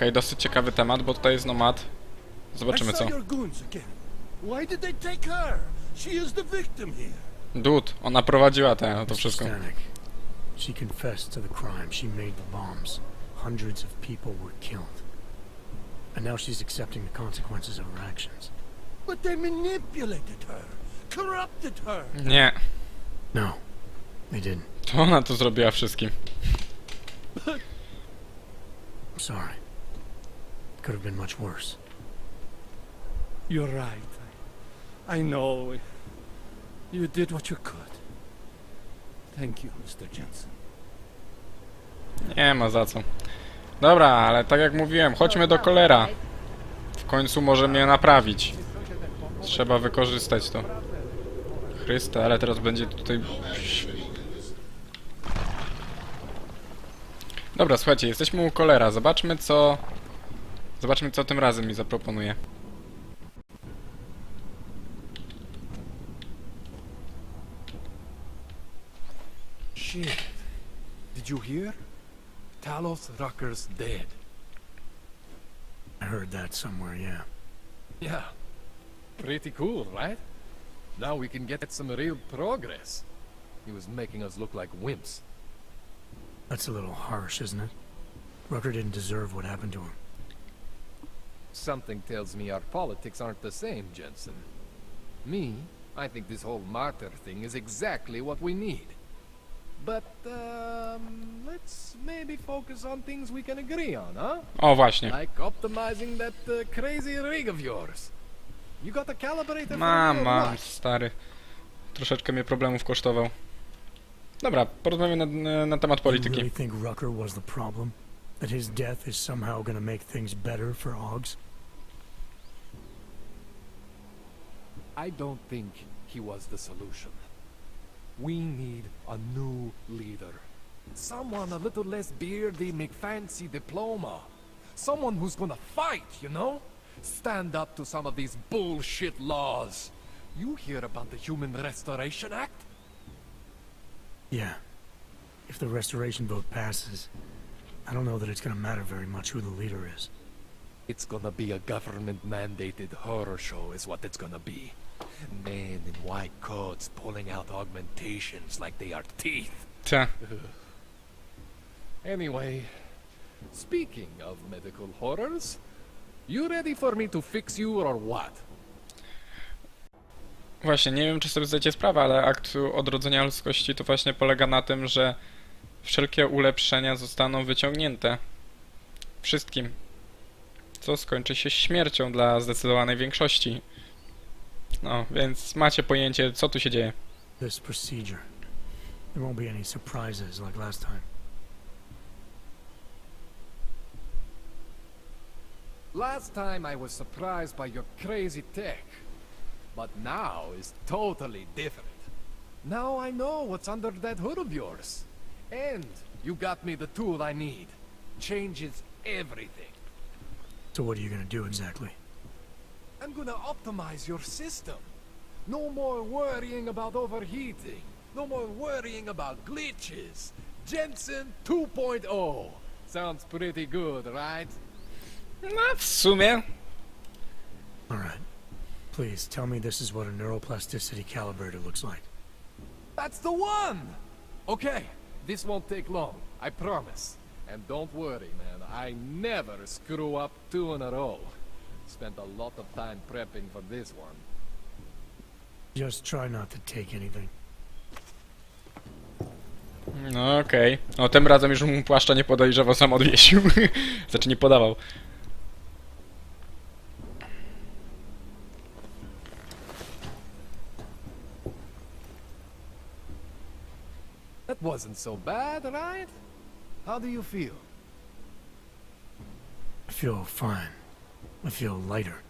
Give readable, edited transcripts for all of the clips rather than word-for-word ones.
Okej, dosyć ciekawy temat, bo tutaj jest nomad. Zobaczymy co. Dude, ona prowadziła to wszystko. She confessed to the crime. She made the bombs. Hundreds of people were killed. And now she's accepting the consequences of her actions. But they manipulated her, corrupted her. Nie, No, they didn't. to ona to zrobiła wszystkim. I'm sorry. It could have been much worse. You're right. I know. You did what you could. Thank you, Mr. Jensen. Nie ma za co. Dobra, ale tak jak mówiłem, chodźmy do Kolera. W końcu może mnie naprawić. Trzeba wykorzystać to. Chryste, ale teraz będzie tutaj... Dobra, słuchajcie, jesteśmy u Kolera. Zobaczmy co tym razem mi zaproponuje. Shit. Did you hear? Talos Rucker's dead. I heard that somewhere, yeah. Yeah. Pretty cool, right? Now we can get some real progress. He was making us look like wimps. That's a little harsh, isn't it? Rucker didn't deserve what happened to him. Something tells me our politics aren't the same, Jensen. Me, I think this whole martyr thing is exactly what we need. But, let's maybe focus on things we can agree on, huh? O, właśnie. Like optimizing that crazy rig of yours. You got a calibrator Mam, stary. Troszeczkę mnie problemów kosztował. Dobra, porozmawiamy na temat You polityki. really think Rucker was the problem? That his death is somehow gonna make things better for Augs? I don't think he was the solution. We need a new leader. Someone a little less beardy, make fancy diploma. Someone who's gonna fight, you know? Stand up to some of these bullshit laws. You hear about the Human Restoration Act? Yeah. If the restoration vote passes, I don't know that it's gonna matter very much who the leader is. It's gonna be a government-mandated horror show is what it's gonna be. Men in white coats pulling out augmentations like they are teeth. Ta. Anyway, speaking of medical horrors, you ready for me to fix you or what? Właśnie, nie wiem czy sobie zdajecie sprawę, ale akt odrodzenia ludzkości to właśnie polega na tym, że wszelkie ulepszenia zostaną wyciągnięte. Wszystkim. Co skończy się śmiercią dla zdecydowanej większości. No, więc macie pojęcie, co tu się dzieje. This procedure. There won't be any surprises like last time. Last time I was surprised by your crazy tech, but now is totally different. Now I know what's under that hood of yours. And you got me the tool I need. Changes everything. So what are you gonna do exactly? I'm gonna optimize your system. No more worrying about overheating. No more worrying about glitches. Jensen 2.0. Sounds pretty good, right? No, w sumie. Alright. Please, tell me this is what a neuroplasticity calibrator looks like. That's the one! Okay, this won't take long, I promise. And don't worry, man, I never screw up 2 in a row. Spent a lot of time prepping for this one. Just try not to take anything. No okej. No tym razem już mu płaszcza nie podejrzewał, sam odwiesił. Znaczy nie podawał. That wasn't so bad, right? How do you feel? I feel fine. I feel lighter.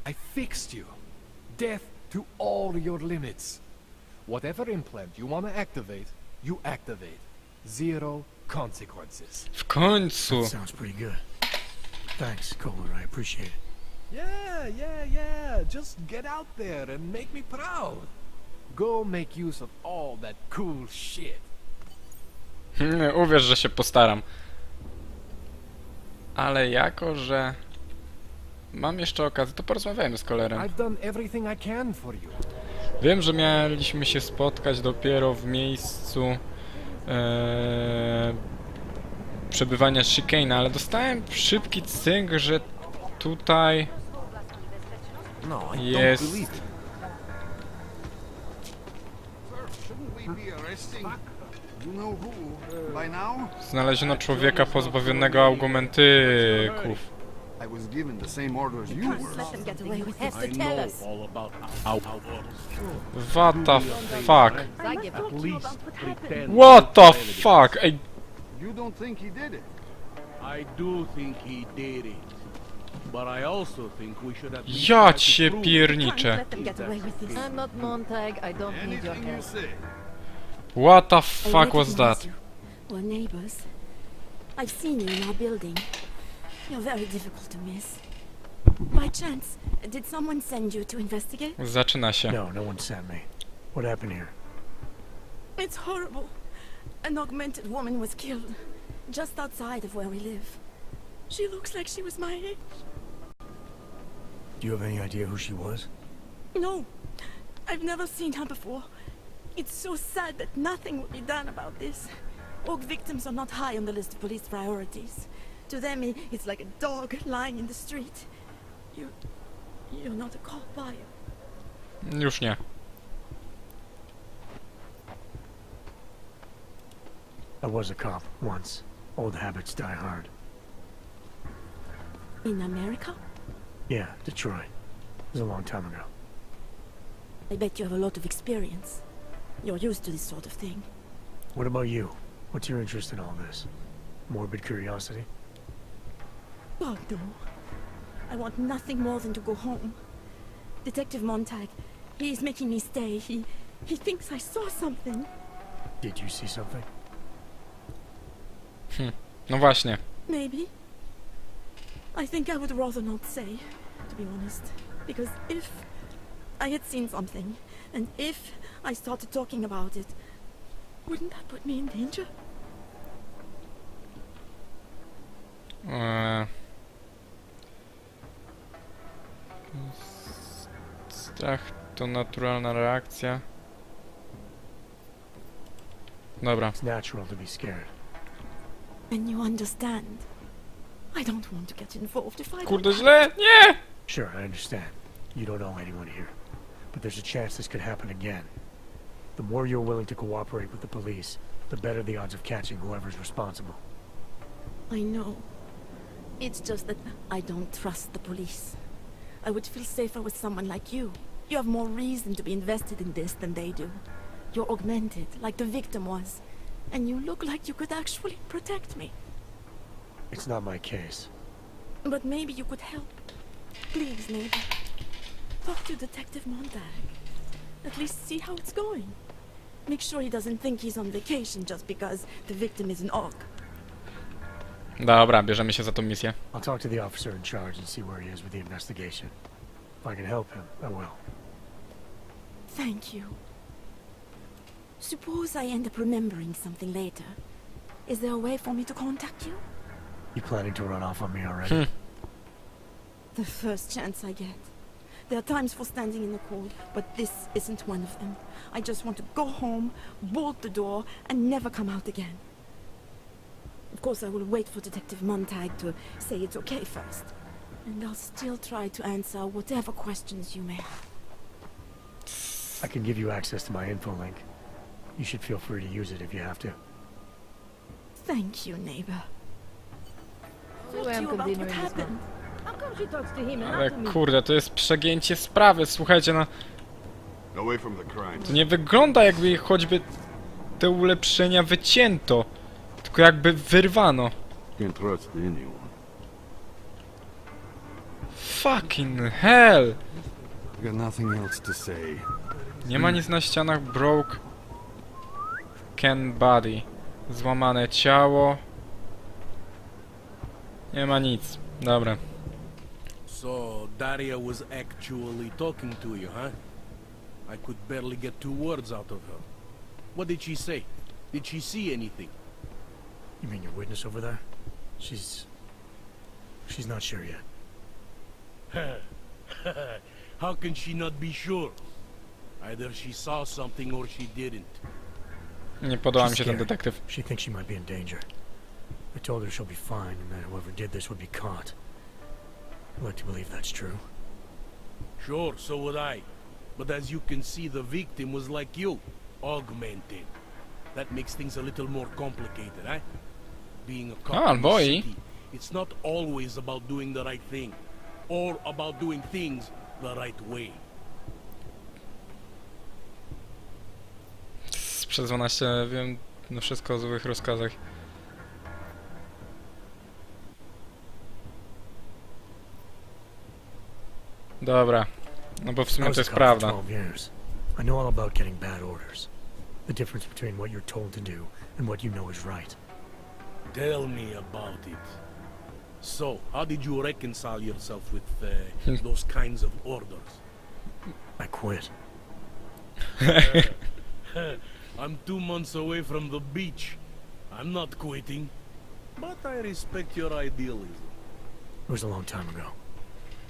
I fixed you. Death to all your limits. Whatever implant you want to activate, you activate. Zero consequences. W końcu! That sounds pretty good. Thanks, Kohler. I appreciate it. Yeah. Just get out there and make me proud. Go make use of all that cool shit. Uwierz, że się postaram. Ale jako, że mam jeszcze okazję, to porozmawiajmy z kolerem. I've done everything I can for you. Wiem, że mieliśmy się spotkać dopiero w miejscu przebywania Chicana, ale dostałem szybki cynk, że tutaj No, I don't jest... believe it. Shouldn't we be arresting you know who by now? Znaleziono człowieka pozbawionego argumentyków. I was given the same order as you were. Let them get away with this. To tell us. What the fuck? I give up. What the fuck? Ej, You don't think he did it? I do think he did it. But I also think we should have ja cię pierniczę. Let them get away with this. I'm not Montag. I don't need your Anything you help. say. What the I fuck was recognize that? you. We're neighbors. I've seen you in our building. You're very difficult to miss. By chance, did someone send you to investigate? Zaczyna się. No, no one sent me. What happened here? It's horrible. An augmented woman was killed just outside of where we live. She looks like she was my age. Do you have any idea who she was? No, I've never seen her before. It's so sad that nothing will be done about this. Org victims are not high on the list of police priorities. To them, it's like a dog lying in the street. You're not a cop, are you? Już nie. I was a cop once. Old habits die hard. In America? Yeah, Detroit. It was a long time ago. I bet you have a lot of experience. You're used to this sort of thing. What about you? What's your interest in all this? Morbid curiosity? God, no. I want nothing more than to go home. Detective Montag, he's making me stay. He thinks I saw something. Did you see something? No właśnie. Maybe. I think I would rather not say, to be honest. Because if I had seen something, and if I started talking about it, wouldn't that put me in danger? Strach to naturalna reakcja. Dobra. It's natural to be scared. And you understand. I don't want to get involved if I Kurde, don't źle! Nie! Sure, I understand. You don't know anyone here. But there's a chance this could happen again. The more you're willing to cooperate with the police, the better the odds of catching whoever's responsible. I know. It's just that I don't trust the police. I would feel safer with someone like you. You have more reason to be invested in this than they do. You're augmented, like the victim was. And you look like you could actually protect me. It's not my case. But maybe you could help. Please, neighbor. Talk to Detective Montag. At least see how it's going. Make sure he doesn't think he's on vacation just because the victim is an orc. Dobra, bierzemy się za tą misję. I'll talk to the officer in charge and see where he is with the investigation. If I can help him, I will. Thank you. Suppose I end up remembering something later. Is there a way for me to contact you? You planning to run off on me already? The first chance I get. There are times for standing in the cold, but this isn't one of them. I just want to go home, bolt the door, and never come out again. Of course, I will wait for Detective Montag to say it's okay first. And I'll still try to answer whatever questions you may have. I can give you access to my info link. You should feel free to use it if you have to. Thank you, neighbor. So Talk to I'm you about what continuing this happened. one. How come she talks to him and Ale not to me? kurde, to jest przegięcie sprawy. Słuchajcie, no Away from the crime. to nie wygląda jakby jej choćby te ulepszenia wycięto. Tylko jakby wyrwano. Can't trust anyone. Fucking hell! I got nothing else to say. Nie ma nic na ścianach. Broke can body. Złamane ciało. Nie ma nic. Dobra. So Daria was actually talking to you, huh? I could barely get 2 words out of her. What did she say? Did she see anything? You mean your witness over there? She's She's not sure yet. How can she not be sure? Either she saw something or she didn't. Nie podoba mi She's się ten scared. detektyw. She thinks she might be in danger. I told her she'll be fine and that whoever did this would be caught. I'd like to believe that's true. Sure, so would I. But as you can see, the victim was like you, augmented. That makes things a little more complicated, eh? Being a cop Ah, in the boy. city, it's not always about doing the right thing, or about doing things the right way. Przez 12 wiem no wszystko o złych rozkazach. Dobra. No bo w I sumie was to a jest cop for prawda. 12 years. I know all about getting bad orders. The difference between what you're told to do and what you know is right. Tell me about it. So, how did you reconcile yourself with those kinds of orders? I quit. I'm 2 months away from the beach. I'm not quitting. But I respect your idealism. It was a long time ago.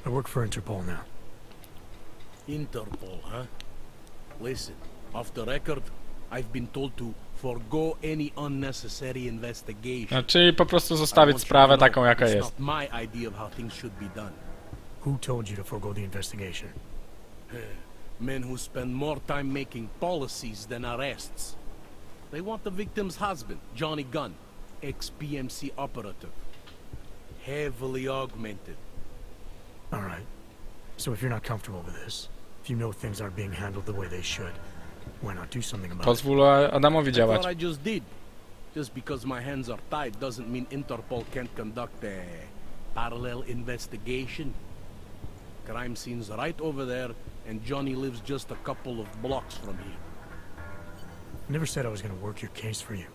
I work for Interpol now. Interpol, huh? Listen, off the record, I've been told to forgo any unnecessary investigation. No, czyli po prostu I zostawić want you to sprawę know taką jaka it's jest. not my idea of how things should be done. Who told you to forego the investigation? Men who spend more time making policies than arrests. They want the victim's husband, Johnny Gunn, ex-PMC operative. Heavily augmented. All right. So if you're not comfortable with this, if you know things aren't being handled the way they should, why not do something about it? Pozwól Adamowi I działać. thought I just did. Just because my hands are tied doesn't mean Interpol can't conduct a parallel investigation. Crime scene's right over there, and Johnny lives just a couple of blocks from here. I never said I was going to work your case for you.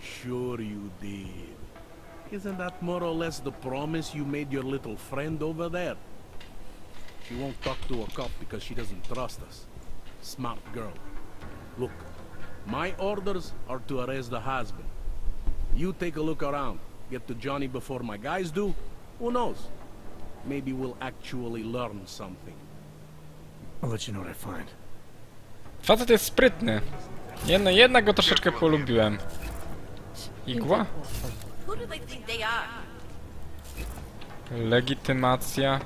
Sure you did. Isn't that more or less the promise you made your little friend over there? She won't talk to a cop because she doesn't trust us. Smart girl. Look, my orders are to arrest the husband. You take a look around. Get to Johnny before my guys do. Who knows? Maybe we'll actually learn something. I'll let you know what I find. Facet jest sprytny. Jednak go troszeczkę polubiłem. Igła? Who do they think they are? Legitymacja.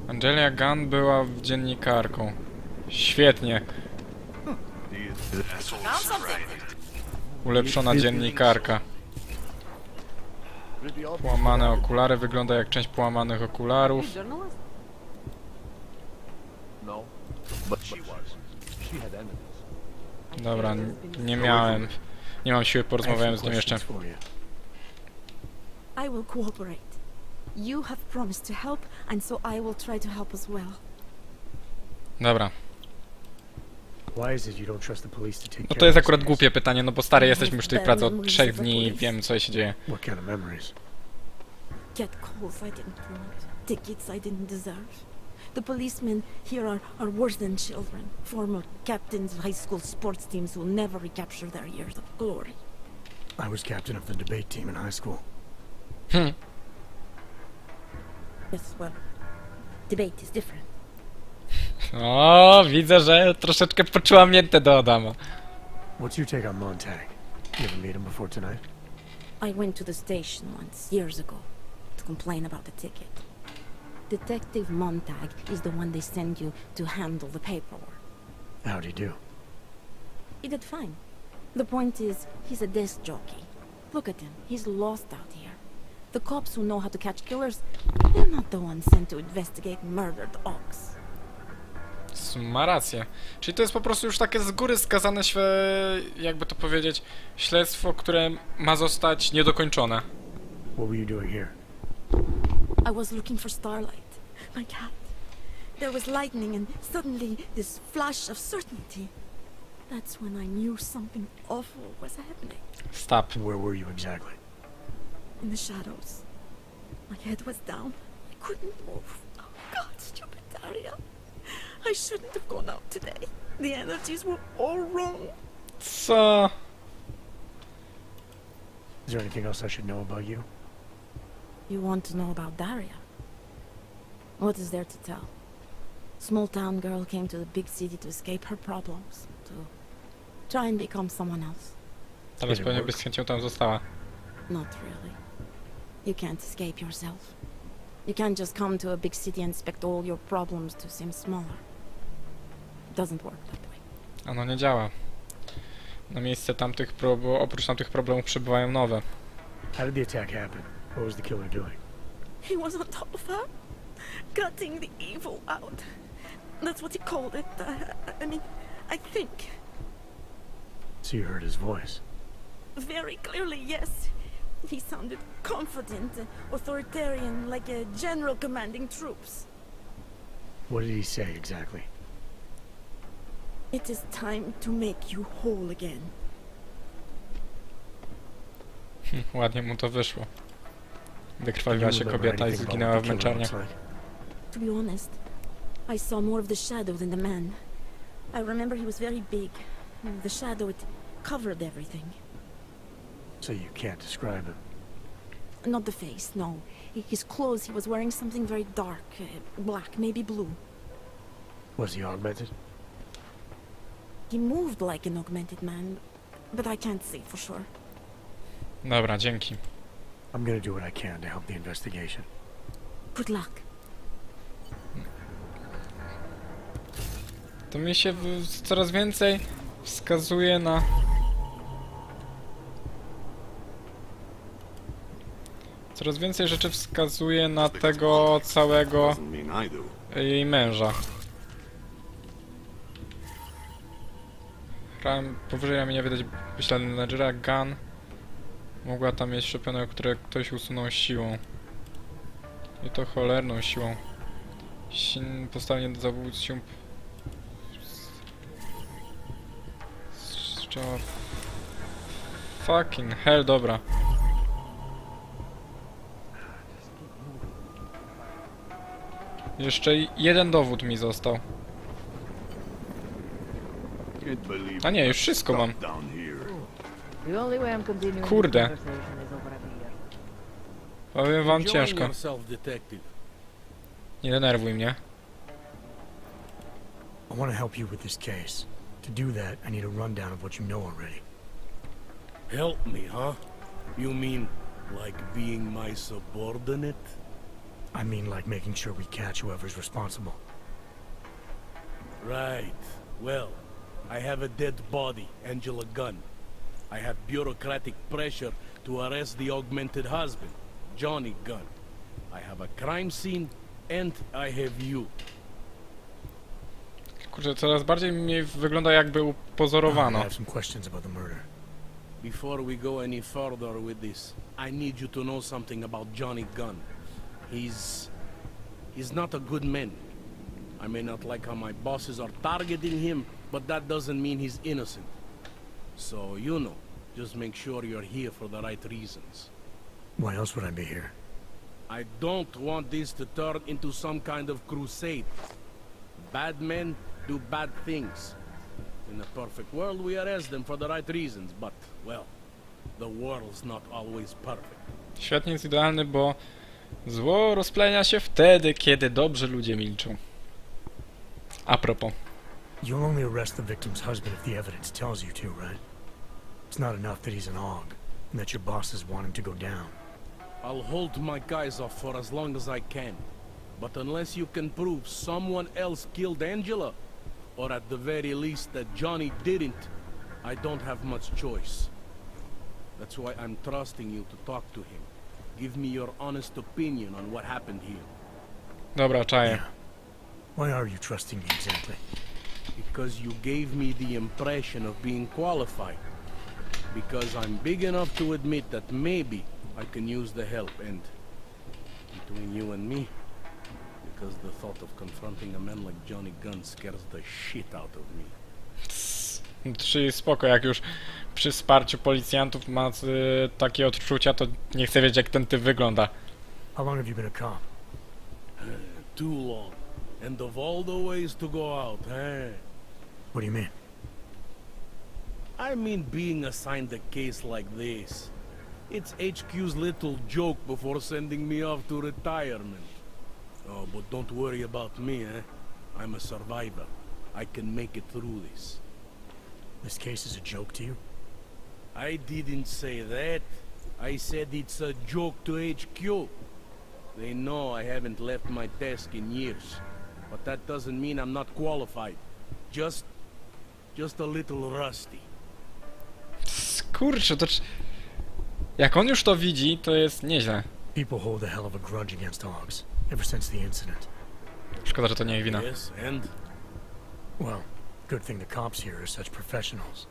Angelia Gunn była dziennikarką. Świetnie. Found something. Ulepszona dziennikarka. Połamane okulary. Wygląda jak część połamanych okularów. Journalist? No, but she was. She had enemies. Dobra, nie mam siły, porozmawiałem z nim jeszcze. For you. I will cooperate. You have promised to help, and so I will try to help as well. Dobra. Why is it you don't trust the police to take No care to jest of akurat this głupie pytanie, no bo stary, jesteśmy już w tej pracy od 3 dni i wiem co się dzieje. case? What kind of memories? Get calls I didn't want, tickets I didn't deserve. The policemen here are worse than children, former captains of high school sports teams who never recapture their years of glory. I was captain of the debate team in high school. Yes, well, debate is different. O, widzę, że troszeczkę poczułam miętę do Adama. What's your take on Montag? You ever meet him before tonight? I went to the station once, years ago, to complain about the ticket. Detective Montag is the one they send you to handle the paperwork. How'd he do? He did fine. The point is, he's a desk jockey. Look at him, he's lost out here. The cops who know how to catch killers, they're not the ones sent to investigate murdered ox. Ma rację. Czyli to jest po prostu już takie z góry skazane, jakby to powiedzieć, śledztwo, które ma zostać niedokończone. What were you doing here? I was looking for Starlight, my cat. There was lightning and suddenly this flash of certainty. That's when I knew something awful was happening. Stop. Where were you exactly? In the shadows. My head was down. I couldn't move. Oh God, stupid Daria. I shouldn't have gone out today. The energies were all wrong. Co? Is there anything else I should know about you? You want to know about Daria? What is there to tell? Small town girl came to the big city to escape her problems, to try and become someone else. Teraz pewnie by z chęcią tam została. Not really. You can't escape yourself. You can't just come to a big city and expect all your problems to seem smaller. It doesn't work that way. Ono nie działa. Na miejsce tamtych oprócz tamtych problemów przybywają nowe. How did the attack happen? What was the killer doing? He was on top of her, cutting the evil out. That's what he called it. I mean, I think. So you heard his voice. Very clearly, yes. He sounded confident, authoritarian, like a general commanding troops. What did he say exactly? It is time to make you whole again. Ładnie mu to wyszło. Wykrwawiła się kobieta i zginęła w męczarniach. To be honest, I saw more of the shadow than the man. I remember he was very big. The shadow, it covered everything. So you can't describe him. Not the face, no. His clothes, he was wearing something very dark, black, maybe blue. Was he augmented? He moved like an augmented man, but I can't say for sure. Dobra, dzięki. I'm gonna do what I can to help the investigation. Good luck. To mi się coraz więcej wskazuje na... Coraz więcej rzeczy wskazuje na tego całego jej męża. Powyżej ramienia widać ślady menadżera. Gun mogła tam mieć szczepionkę, które ktoś usunął siłą. I to cholerną siłą. Postawienie do zabójstw sił... Fucking hell, dobra. Jeszcze jeden dowód mi został. A nie, już wszystko mam. Kurde. Powiem wam ciężko. Nie denerwuj mnie. I want to help you with this case. To do that, I need a rundown of what you know already. Help me, huh? You mean like being my subordinate? I mean like making sure we catch whoever's responsible. Right. Well, I have a dead body, Angela Gunn. I have bureaucratic pressure to arrest the augmented husband, Johnny Gunn. I have a crime scene, and I have you. Kurczę, coraz bardziej mi wygląda jakby I upozorowano. have some questions about the murder. Before we go any further with this, I need you to know something about Johnny Gunn. He's not a good man. I may not like how my bosses are targeting him, but that doesn't mean he's innocent. So, you know, just make sure you're here for the right reasons. Why else would I be here? I don't want this to turn into some kind of crusade. Bad men do bad things. In a perfect world, we arrest them for the right reasons, but, well, the world's not always perfect. Świat nie jest idealny, bo zło rozplenia się wtedy, kiedy dobrzy ludzie milczą. A propos. You'll only arrest the victim's husband if the evidence tells you to, right? It's not enough that he's an aug, and that your bosses want him to go down. I'll hold my guys off for as long as I can. But unless you can prove someone else killed Angela, or at the very least that Johnny didn't, I don't have much choice. That's why I'm trusting you to talk to him. Give me your honest opinion on what happened here. Dobra, czaję. Yeah. Why are you trusting me exactly? Because you gave me the impression of being qualified. Because I'm big enough to admit that maybe I can use the help, and between you and me, because the thought of confronting a man like Johnny Gunn scares the shit out of me. Czyli spoko, jak już przy wsparciu policjantów ma takie odczucia, to nie chcę wiedzieć, jak ten typ wygląda. How long have you been a cop? Too long. And of all the ways to go out, eh? What do you mean? I mean being assigned a case like this. It's HQ's little joke before sending me off to retirement. Oh, but don't worry about me, eh? I'm a survivor. I can make it through this. This case is a joke to you? I didn't say that. I said it's a joke to HQ. They know I haven't left my desk in years. But that doesn't mean I'm not qualified. Just a little rusty. Kurczę, to... Jak on już to widzi, to jest nieźle. People hold a hell of a grudge against dogs, ever since the incident. Szkoda, że to nie ich wina. Yes, and? Well, good thing the cops here are such professionals.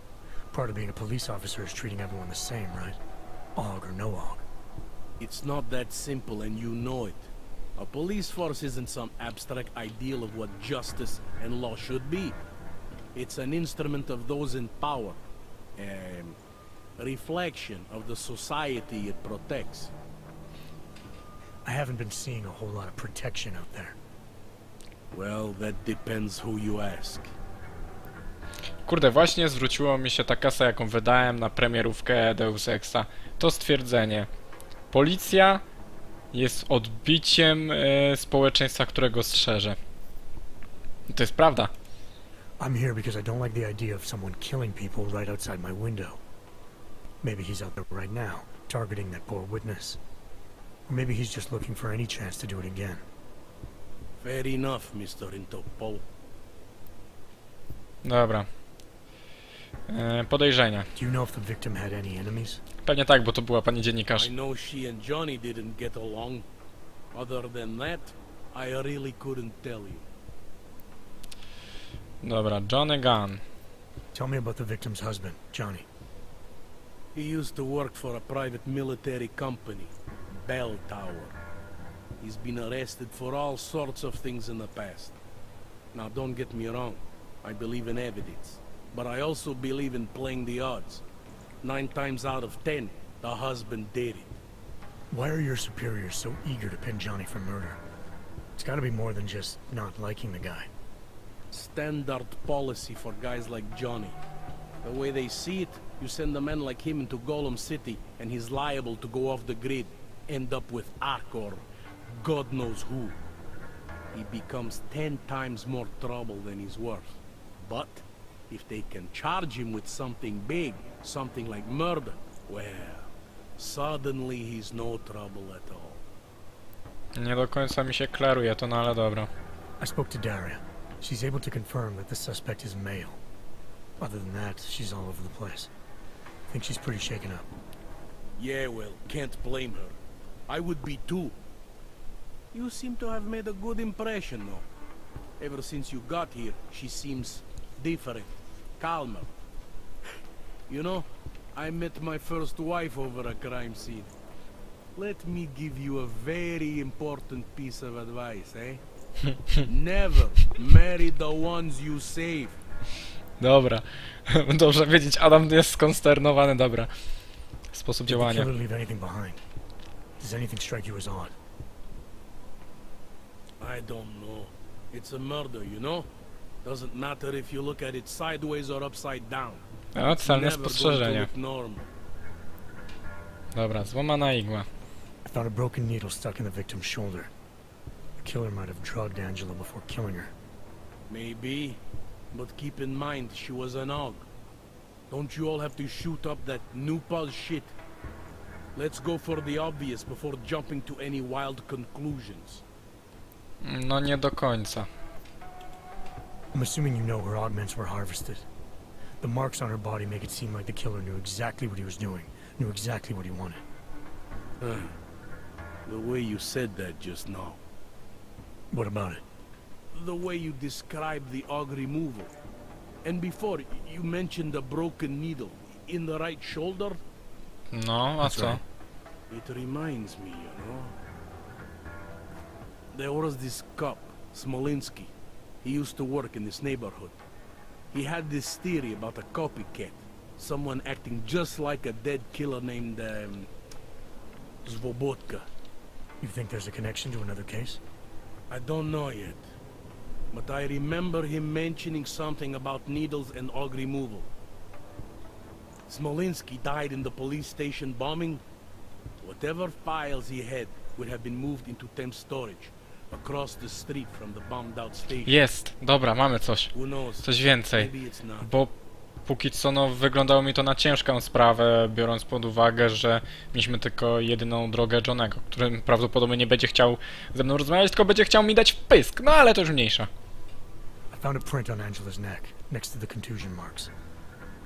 Part of being a police officer is treating everyone the same, right? Og or no og. It's not that simple and you know it. A police force isn't some abstract ideal of what justice and law should be. It's an instrument of those in power. Reflection of the society it protects. I haven't been seeing a whole lot of protection out there. Well, that depends who you ask. Kurde, właśnie zwróciło mi się ta kasa, jaką wydałem na premierówkę Deus Exa. To stwierdzenie. Policja jest odbiciem społeczeństwa, którego strzeże. I to jest prawda. I'm here because I don't like the idea of someone killing people right outside my window. Maybe he's out there right now, targeting that poor witness. Or maybe he's just looking for any chance to do it again. Fair enough, Mr. Interpol. Dobra. Podejrzenia. Do you know if the victim had any enemies? Pewnie tak, bo to była pani dziennikarz. I know she and Johnny didn't get along. Other than that, I really couldn't tell you. Dobra, Johnny Gunn. Tell me about the victim's husband, Johnny. He used to work for a private military company, Bell Tower. He's been arrested for all sorts of things in the past. Now don't get me wrong, I believe in evidence. But I also believe in playing the odds. 9 times out of 10, the husband did it. Why are your superiors so eager to pin Johnny for murder? It's gotta be more than just not liking the guy. Standard policy for guys like Johnny. The way they see it, you send a man like him into Golem City and he's liable to go off the grid, end up with Ark or God knows who. He becomes 10 times more trouble than he's worth. But if they can charge him with something big, something like murder, well, suddenly he's no trouble at all. Nie do końca mi się klaruje to, no ale dobra. I spoke to Daria. She's able to confirm that the suspect is male. Other than that, she's all over the place. I think she's pretty shaken up. Yeah, well, can't blame her. I would be too. You seem to have made a good impression, though. Ever since you got here, she seems different, calmer. You know, I met my first wife over a crime scene. Let me give you a very important piece of advice, eh? Never marry the ones you save. Dobra. Dobrze wiedzieć, Adam jest skonsternowany, dobra. Sposób Did the działania. killer leave anything behind? Does anything strike you as odd? I don't know. It's a murder, you know? Doesn't matter if you look at it sideways or upside down. A, celne Never going to spostrzeżenie. look normal. Dobra, złamana igła. I found a broken needle stuck in the victim's shoulder. The killer might have drugged Angela before killing her. Maybe, but keep in mind she was an og. Don't you all have to shoot up that new pulse shit? Let's go for the obvious before jumping to any wild conclusions. No nie do końca. I'm assuming you know her augments were harvested. The marks on her body make it seem like the killer knew exactly what he was doing, knew exactly what he wanted. The way you said that just now. What about it? The way you described the og removal. And before, you mentioned a broken needle in the right shoulder. No, a co? It reminds me, you know. There was this cop, Smolinski. He used to work in this neighborhood. He had this theory about a copycat. Someone acting just like a dead killer named, Svobodka. You think there's a connection to another case? I don't know yet. But I remember him mentioning something about needles and og removal. Smolinski died in the police station bombing, Whatever files he had would have been moved into temp storage across the street from the bombed out station. Jest, dobra, mamy coś. Who knows? Coś więcej. Maybe it's not. Bo póki co no, wyglądało mi to na ciężką sprawę, biorąc pod uwagę, że mieliśmy tylko jedyną drogę Johnego, który prawdopodobnie nie będzie chciał ze mną rozmawiać, tylko będzie chciał mi dać wpysk, no ale to już mniejsza. I found a print on Angela's neck, next to the contusion marks.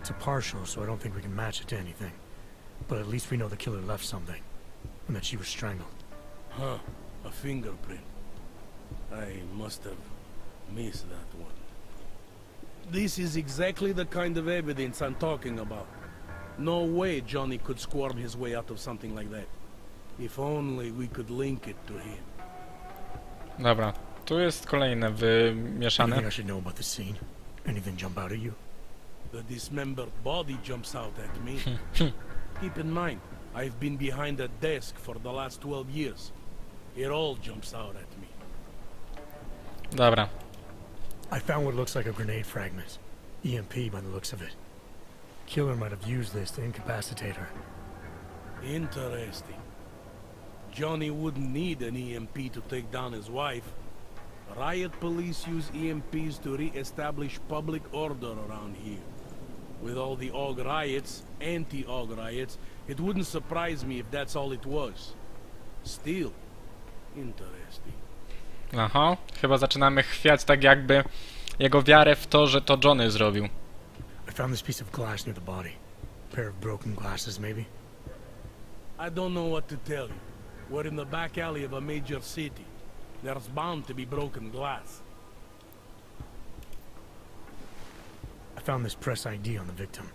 It's a partial, so I don't think we can match it to anything. But at least we know the killer left something, and that she was strangled. Huh, a fingerprint. I must have missed that one. This is exactly the kind of evidence I'm talking about. No way Johnny could squirm his way out of something like that. If only we could link it to him. Dobra, tu jest kolejne wymieszane. Anything I should know about the scene? Anything jump out at you? The dismembered body jumps out at me. Keep in mind, I've been behind that desk for the last 12 years. It all jumps out at me. Dobra, I found what looks like a grenade fragment. EMP by the looks of it. Killer might have used this to incapacitate her. Interesting. Johnny wouldn't need an EMP to take down his wife. Riot police use EMPs to re-establish public order around here. With all the AUG riots, anti-AUG riots, it wouldn't surprise me if that's all it was. Still, interesting. aha, chyba zaczynamy chwiać tak jakby jego wiarę w to, że to Johnny zrobił. I found this piece of glass near the body. A pair of broken glasses, maybe? I don't know what to tell you. We're in the back alley of a major city. There's bound to be broken glass. I found this press ID on the victim.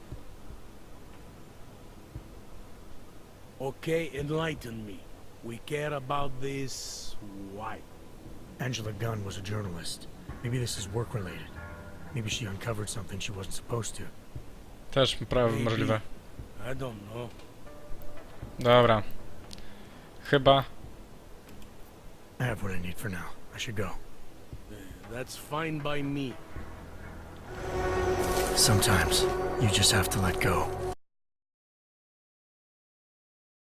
Okay, enlighten me. We care about this... why? Angela Gunn was a journalist. Maybe this is work-related. Maybe she uncovered something she wasn't supposed to. Też możliwe. I don't know. Dobra. Chyba... I have what I need for now. I should go. That's fine by me. Sometimes, you just have to let go.